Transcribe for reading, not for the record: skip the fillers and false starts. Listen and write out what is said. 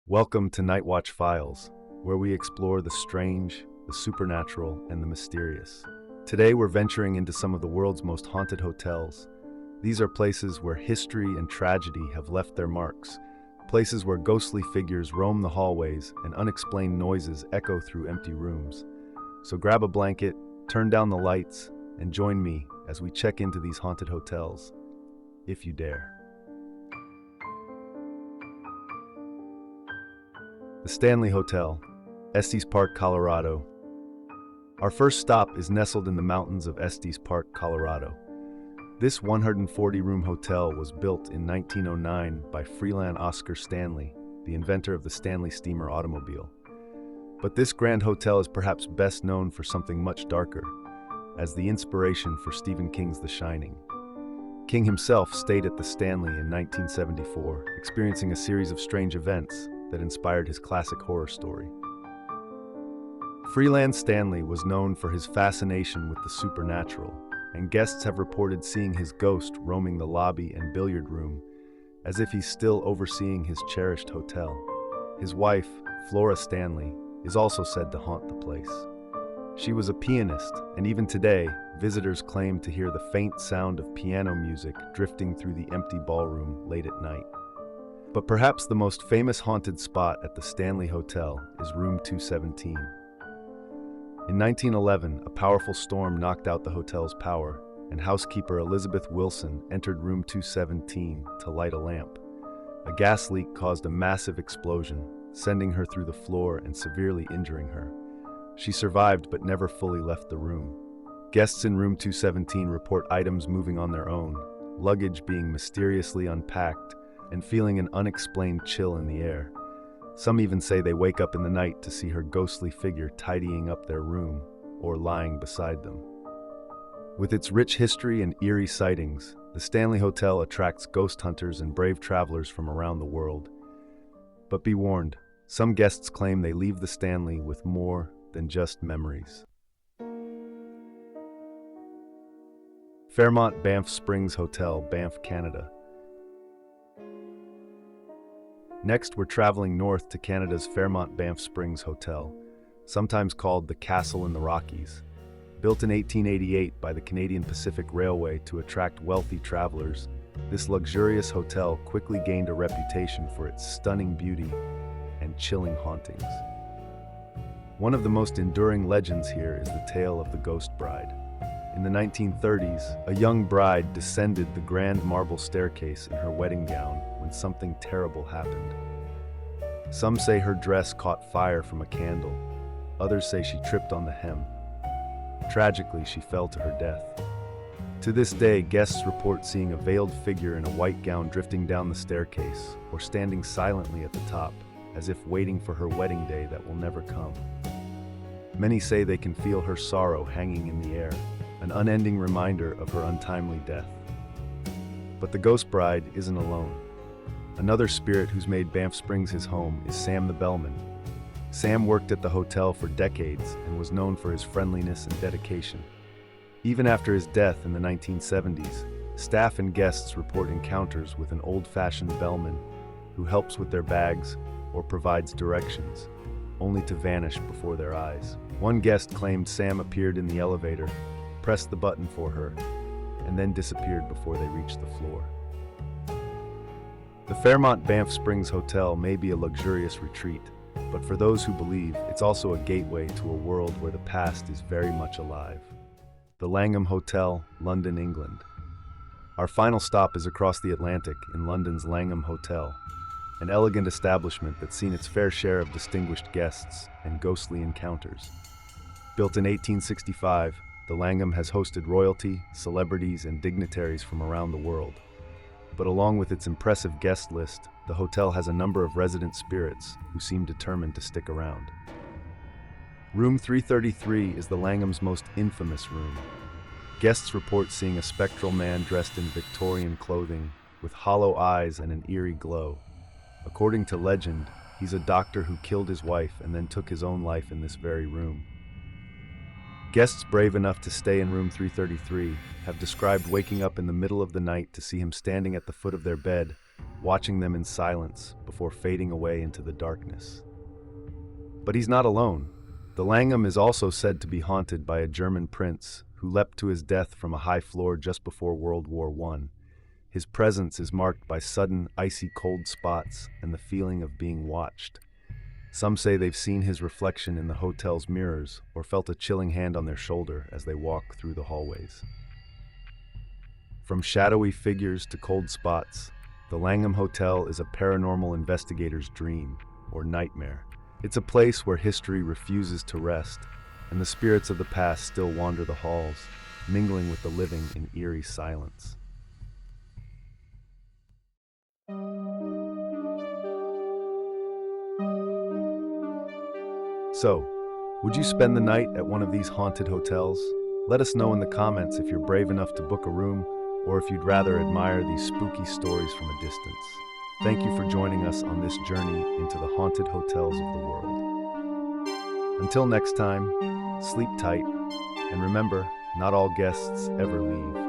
Welcome to Night Watch Files, where we explore the strange, the supernatural, and the mysterious. Today we're venturing into some of the world's most haunted hotels. These are places where history and tragedy have left their marks, places where ghostly figures roam the hallways and unexplained noises echo through empty rooms. So grab a blanket, turn down the lights, and join me as we check into these haunted hotels, if you dare. The Stanley Hotel, Estes Park, Colorado. Our first stop is nestled in the mountains of Estes Park, Colorado. This 140-room hotel was built in 1909 by Freeland Oscar Stanley, the inventor of the Stanley steamer automobile. But this grand hotel is perhaps best known for something much darker, as the inspiration for Stephen King's The Shining. King himself stayed at the Stanley in 1974, experiencing a series of strange events that inspired his classic horror story. Freeland Stanley was known for his fascination with the supernatural, and guests have reported seeing his ghost roaming the lobby and billiard room, as if he's still overseeing his cherished hotel. His wife, Flora Stanley, is also said to haunt the place. She was a pianist, and even today, visitors claim to hear the faint sound of piano music drifting through the empty ballroom late at night. But perhaps the most famous haunted spot at the Stanley Hotel is Room 217. In 1911, a powerful storm knocked out the hotel's power, and housekeeper Elizabeth Wilson entered Room 217 to light a lamp. A gas leak caused a massive explosion, sending her through the floor and severely injuring her. She survived but never fully left the room. Guests in Room 217 report items moving on their own, luggage being mysteriously unpacked, and feeling an unexplained chill in the air. Some even say they wake up in the night to see her ghostly figure tidying up their room or lying beside them. With its rich history and eerie sightings, the Stanley Hotel attracts ghost hunters and brave travelers from around the world. But be warned, some guests claim they leave the Stanley with more than just memories. Fairmont Banff Springs Hotel, Banff, Canada. Next, we're traveling north to Canada's Fairmont Banff Springs Hotel, sometimes called the Castle in the Rockies. Built in 1888 by the Canadian Pacific Railway to attract wealthy travelers, this luxurious hotel quickly gained a reputation for its stunning beauty and chilling hauntings. One of the most enduring legends here is the tale of the Ghost Bride. In the 1930s, a young bride descended the grand marble staircase in her wedding gown when something terrible happened. Some say her dress caught fire from a candle. Others say she tripped on the hem. Tragically, she fell to her death. To this day, guests report seeing a veiled figure in a white gown drifting down the staircase or standing silently at the top, as if waiting for her wedding day that will never come. Many say they can feel her sorrow hanging in the air, an unending reminder of her untimely death. But the Ghost Bride isn't alone. Another spirit who's made Banff Springs his home is Sam the Bellman. Sam worked at the hotel for decades and was known for his friendliness and dedication. Even after his death in the 1970s, staff and guests report encounters with an old-fashioned bellman who helps with their bags or provides directions, only to vanish before their eyes. One guest claimed Sam appeared in the elevator, pressed the button for her, and then disappeared before they reached the floor. The Fairmont Banff Springs Hotel may be a luxurious retreat, but for those who believe, it's also a gateway to a world where the past is very much alive. The Langham Hotel, London, England. Our final stop is across the Atlantic in London's Langham Hotel, an elegant establishment that's seen its fair share of distinguished guests and ghostly encounters. Built in 1865, the Langham has hosted royalty, celebrities, and dignitaries from around the world. But along with its impressive guest list, the hotel has a number of resident spirits who seem determined to stick around. Room 333 is the Langham's most infamous room. Guests report seeing a spectral man dressed in Victorian clothing, with hollow eyes and an eerie glow. According to legend, he's a doctor who killed his wife and then took his own life in this very room. Guests brave enough to stay in room 333 have described waking up in the middle of the night to see him standing at the foot of their bed, watching them in silence before fading away into the darkness. But he's not alone. The Langham is also said to be haunted by a German prince who leapt to his death from a high floor just before World War I. His presence is marked by sudden, icy cold spots and the feeling of being watched. Some say they've seen his reflection in the hotel's mirrors or felt a chilling hand on their shoulder as they walk through the hallways. From shadowy figures to cold spots, the Langham Hotel is a paranormal investigator's dream or nightmare. It's a place where history refuses to rest, and the spirits of the past still wander the halls, mingling with the living in eerie silence. So, would you spend the night at one of these haunted hotels? Let us know in the comments if you're brave enough to book a room, or if you'd rather admire these spooky stories from a distance. Thank you for joining us on this journey into the haunted hotels of the world. Until next time, sleep tight, and remember, not all guests ever leave.